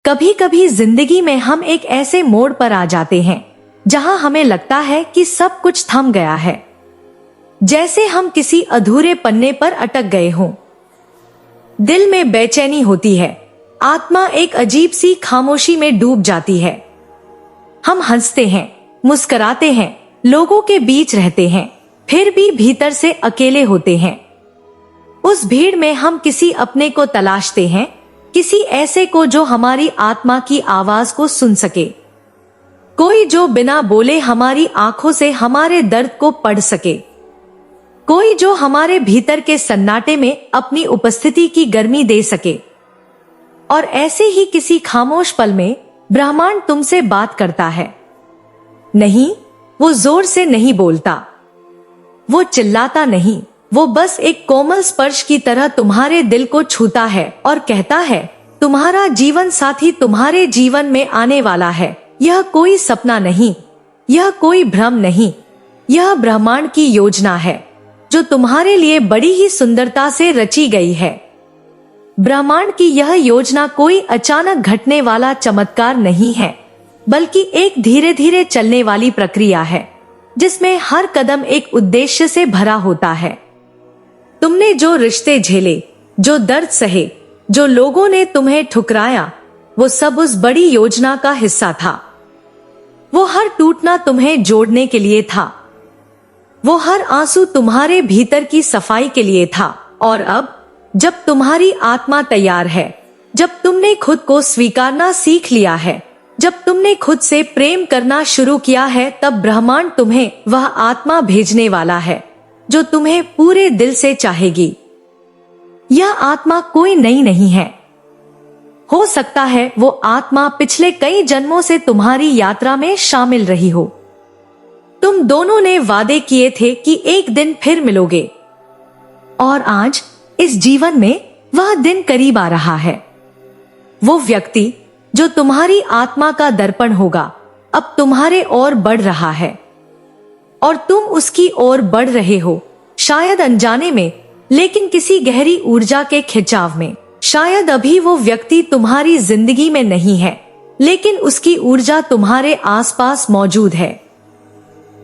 कभी कभी जिंदगी में हम एक ऐसे मोड़ पर आ जाते हैं जहां हमें लगता है कि सब कुछ थम गया है, जैसे हम किसी अधूरे पन्ने पर अटक गए हों। दिल में बेचैनी होती है, आत्मा एक अजीब सी खामोशी में डूब जाती है। हम हंसते हैं, मुस्कुराते हैं, लोगों के बीच रहते हैं, फिर भी भीतर से अकेले होते हैं। उस भीड़ में हम किसी अपने को तलाशते हैं, किसी ऐसे को जो हमारी आत्मा की आवाज को सुन सके, कोई जो बिना बोले हमारी आंखों से हमारे दर्द को पढ़ सके, कोई जो हमारे भीतर के सन्नाटे में अपनी उपस्थिति की गर्मी दे सके। और ऐसे ही किसी खामोश पल में ब्रह्मांड तुमसे बात करता है। नहीं, वो जोर से नहीं बोलता, वो चिल्लाता नहीं, वो बस एक कोमल स्पर्श की तरह तुम्हारे दिल को छूता है और कहता है, तुम्हारा जीवन साथी तुम्हारे जीवन में आने वाला है। यह कोई सपना नहीं, यह कोई भ्रम नहीं, यह ब्रह्मांड की योजना है जो तुम्हारे लिए बड़ी ही सुंदरता से रची गई है। ब्रह्मांड की यह योजना कोई अचानक घटने वाला चमत्कार नहीं है, बल्कि एक धीरे धीरे चलने वाली प्रक्रिया है जिसमें हर कदम एक उद्देश्य से भरा होता है। तुमने जो रिश्ते झेले, जो दर्द सहे, जो लोगों ने तुम्हें ठुकराया, वो सब उस बड़ी योजना का हिस्सा था। वो हर टूटना तुम्हें जोड़ने के लिए था, वो हर आंसू तुम्हारे भीतर की सफाई के लिए था। और अब जब तुम्हारी आत्मा तैयार है, जब तुमने खुद को स्वीकारना सीख लिया है, जब तुमने खुद से प्रेम करना शुरू किया है, तब ब्रह्मांड तुम्हें वह आत्मा भेजने वाला है जो तुम्हें पूरे दिल से चाहेगी। यह आत्मा कोई नई नहीं है। हो सकता है वो आत्मा पिछले कई जन्मों से तुम्हारी यात्रा में शामिल रही हो। तुम दोनों ने वादे किए थे कि एक दिन फिर मिलोगे, और आज इस जीवन में वह दिन करीब आ रहा है। वो व्यक्ति जो तुम्हारी आत्मा का दर्पण होगा, अब तुम्हारे ओर बढ़ रहा है और तुम उसकी ओर बढ़ रहे हो, शायद अनजाने में, लेकिन किसी गहरी ऊर्जा के खिंचाव में। शायद अभी वो व्यक्ति तुम्हारी जिंदगी में नहीं है, लेकिन उसकी ऊर्जा तुम्हारे आसपास मौजूद है।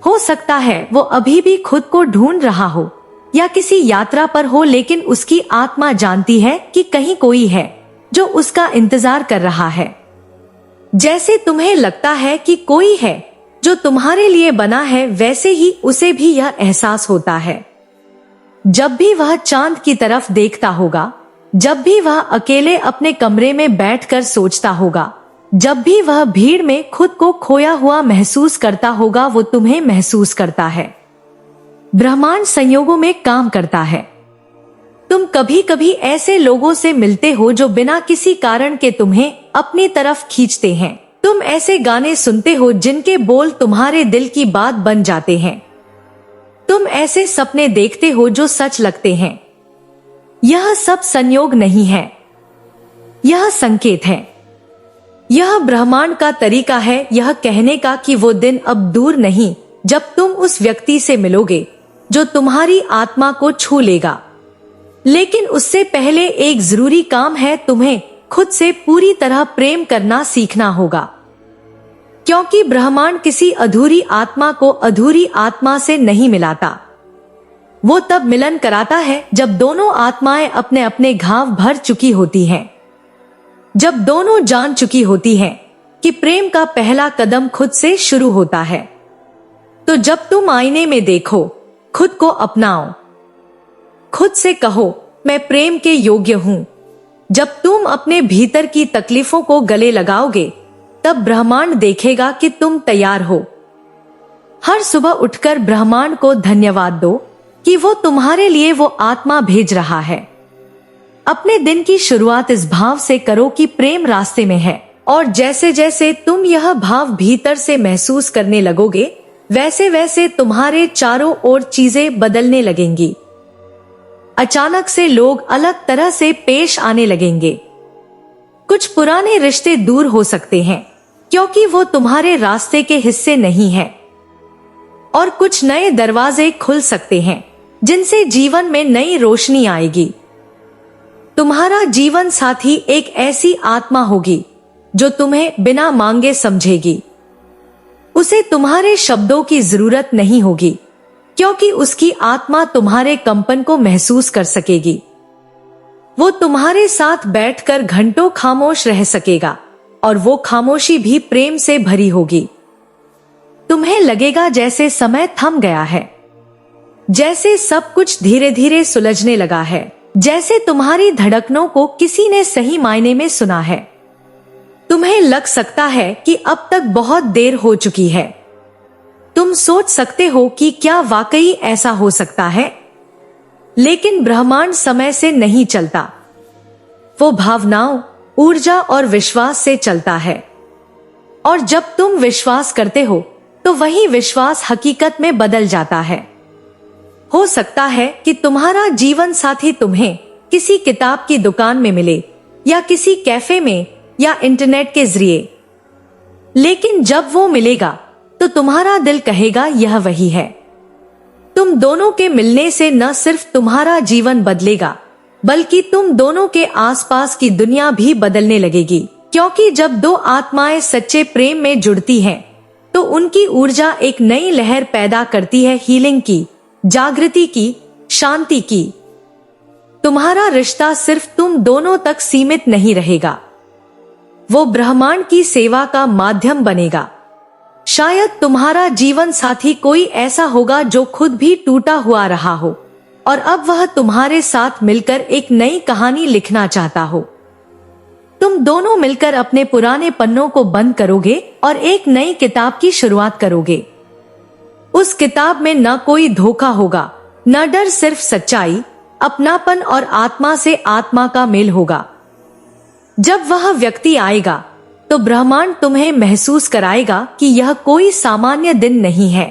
हो सकता है वो अभी भी खुद को ढूंढ रहा हो या किसी यात्रा पर हो, लेकिन उसकी आत्मा जानती है कि कहीं कोई है जो उसका इंतजार कर रहा है। जैसे तुम्हें लगता है कि कोई है जो तुम्हारे लिए बना है, वैसे ही उसे भी यह एहसास होता है। जब भी वह चांद की तरफ देखता होगा, जब भी वह अकेले अपने कमरे में बैठकर सोचता होगा, जब भी वह भीड़ में खुद को खोया हुआ महसूस करता होगा, वो तुम्हें महसूस करता है। ब्रह्मांड संयोगों में काम करता है। तुम कभी कभी ऐसे लोगों से मिलते हो जो बिना किसी कारण के तुम्हें अपनी तरफ खींचते हैं। तुम ऐसे गाने सुनते हो जिनके बोल तुम्हारे दिल की बात बन जाते हैं। तुम ऐसे सपने देखते हो जो सच लगते हैं। यह सब संयोग नहीं है, यह संकेत है। यह ब्रह्मांड का तरीका है यह कहने का कि वो दिन अब दूर नहीं जब तुम उस व्यक्ति से मिलोगे जो तुम्हारी आत्मा को छू लेगा। लेकिन उससे पहले एक जरूरी काम है, तुम्हें खुद से पूरी तरह प्रेम करना सीखना होगा, क्योंकि ब्रह्मांड किसी अधूरी आत्मा को अधूरी आत्मा से नहीं मिलाता। वो तब मिलन कराता है जब दोनों आत्माएं अपने अपने घाव भर चुकी होती हैं, जब दोनों जान चुकी होती हैं कि प्रेम का पहला कदम खुद से शुरू होता है। तो जब तुम आईने में देखो, खुद को अपनाओ, खुद से कहो, मैं प्रेम के योग्य हूं। जब तुम अपने भीतर की तकलीफों को गले लगाओगे, तब ब्रह्मांड देखेगा कि तुम तैयार हो। हर सुबह उठकर ब्रह्मांड को धन्यवाद दो कि वो तुम्हारे लिए वो आत्मा भेज रहा है। अपने दिन की शुरुआत इस भाव से करो कि प्रेम रास्ते में है, और जैसे जैसे तुम यह भाव भीतर से महसूस करने लगोगे, वैसे वैसे तुम्हारे चारों ओर चीजें बदलने लगेंगी। अचानक से लोग अलग तरह से पेश आने लगेंगे। कुछ पुराने रिश्ते दूर हो सकते हैं क्योंकि वो तुम्हारे रास्ते के हिस्से नहीं है, और कुछ नए दरवाजे खुल सकते हैं जिनसे जीवन में नई रोशनी आएगी। तुम्हारा जीवन साथी एक ऐसी आत्मा होगी जो तुम्हें बिना मांगे समझेगी। उसे तुम्हारे शब्दों की जरूरत नहीं होगी, क्योंकि उसकी आत्मा तुम्हारे कंपन को महसूस कर सकेगी। वो तुम्हारे साथ बैठकर घंटों खामोश रह सकेगा, और वो खामोशी भी प्रेम से भरी होगी। तुम्हें लगेगा जैसे समय थम गया है, जैसे सब कुछ धीरे धीरे सुलझने लगा है, जैसे तुम्हारी धड़कनों को किसी ने सही मायने में सुना है। तुम्हें लग सकता है कि अब तक बहुत देर हो चुकी है। तुम सोच सकते हो कि क्या वाकई ऐसा हो सकता है, लेकिन ब्रह्मांड समय से नहीं चलता। वो भावनाओं, ऊर्जा और विश्वास से चलता है। और जब तुम विश्वास करते हो तो वही विश्वास हकीकत में बदल जाता है। हो सकता है कि तुम्हारा जीवन साथी तुम्हें किसी किताब की दुकान में मिले, या किसी कैफे में, या इंटरनेट के जरिए, लेकिन जब वो मिलेगा तो तुम्हारा दिल कहेगा यह वही है। तुम दोनों के मिलने से न सिर्फ तुम्हारा जीवन बदलेगा, बल्कि तुम दोनों के आसपास की दुनिया भी बदलने लगेगी, क्योंकि जब दो आत्माएं सच्चे प्रेम में जुड़ती हैं, तो उनकी ऊर्जा एक नई लहर पैदा करती है, हीलिंग की, जागृति की, शांति की। तुम्हारा रिश्ता सिर्फ तुम दोनों तक सीमित नहीं रहेगा, वो ब्रह्मांड की सेवा का माध्यम बनेगा। शायद तुम्हारा जीवन साथी कोई ऐसा होगा जो खुद भी टूटा हुआ रहा हो, और अब वह तुम्हारे साथ मिलकर एक नई कहानी लिखना चाहता हो। तुम दोनों मिलकर अपने पुराने पन्नों को बंद करोगे और एक नई किताब की शुरुआत करोगे। उस किताब में न कोई धोखा होगा, न डर, सिर्फ सच्चाई, अपनापन और आत्मा से आत्मा का मेल होगा। जब वह व्यक्ति आएगा तो ब्रह्मांड तुम्हें महसूस कराएगा कि यह कोई सामान्य दिन नहीं है।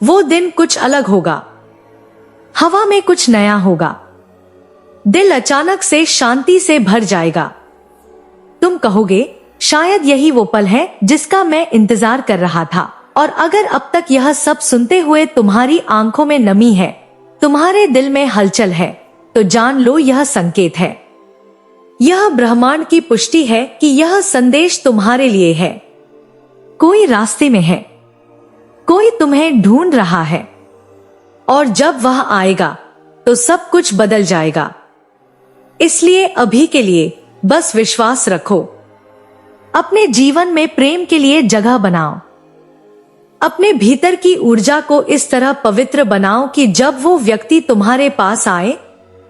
वो दिन कुछ अलग होगा, हवा में कुछ नया होगा। दिल अचानक से शांति से भर जाएगा। तुम कहोगे, शायद यही वो पल है जिसका मैं इंतजार कर रहा था। और अगर अब तक यह सब सुनते हुए तुम्हारी आंखों में नमी है, तुम्हारे दिल में हलचल है, तो जान लो यह संकेत है। यह ब्रह्मांड की पुष्टि है कि यह संदेश तुम्हारे लिए है। कोई रास्ते में है, कोई तुम्हें ढूंढ रहा है, और जब वह आएगा तो सब कुछ बदल जाएगा। इसलिए अभी के लिए बस विश्वास रखो। अपने जीवन में प्रेम के लिए जगह बनाओ। अपने भीतर की ऊर्जा को इस तरह पवित्र बनाओ कि जब वो व्यक्ति तुम्हारे पास आए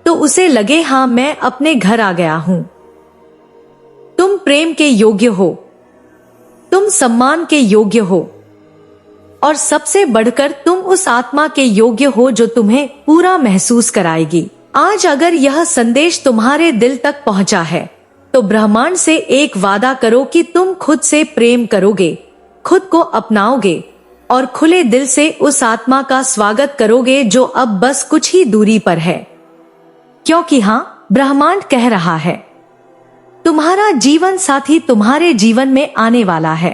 तो उसे लगे, हाँ, मैं अपने घर आ गया हूं। तुम प्रेम के योग्य हो, तुम सम्मान के योग्य हो, और सबसे बढ़कर तुम उस आत्मा के योग्य हो जो तुम्हें पूरा महसूस कराएगी। आज अगर यह संदेश तुम्हारे दिल तक पहुंचा है तो ब्रह्मांड से एक वादा करो कि तुम खुद से प्रेम करोगे, खुद को अपनाओगे और खुले दिल से उस आत्मा का स्वागत करोगे जो अब बस कुछ ही दूरी पर है। क्योंकि हाँ, ब्रह्मांड कह रहा है, तुम्हारा जीवन साथी तुम्हारे जीवन में आने वाला है।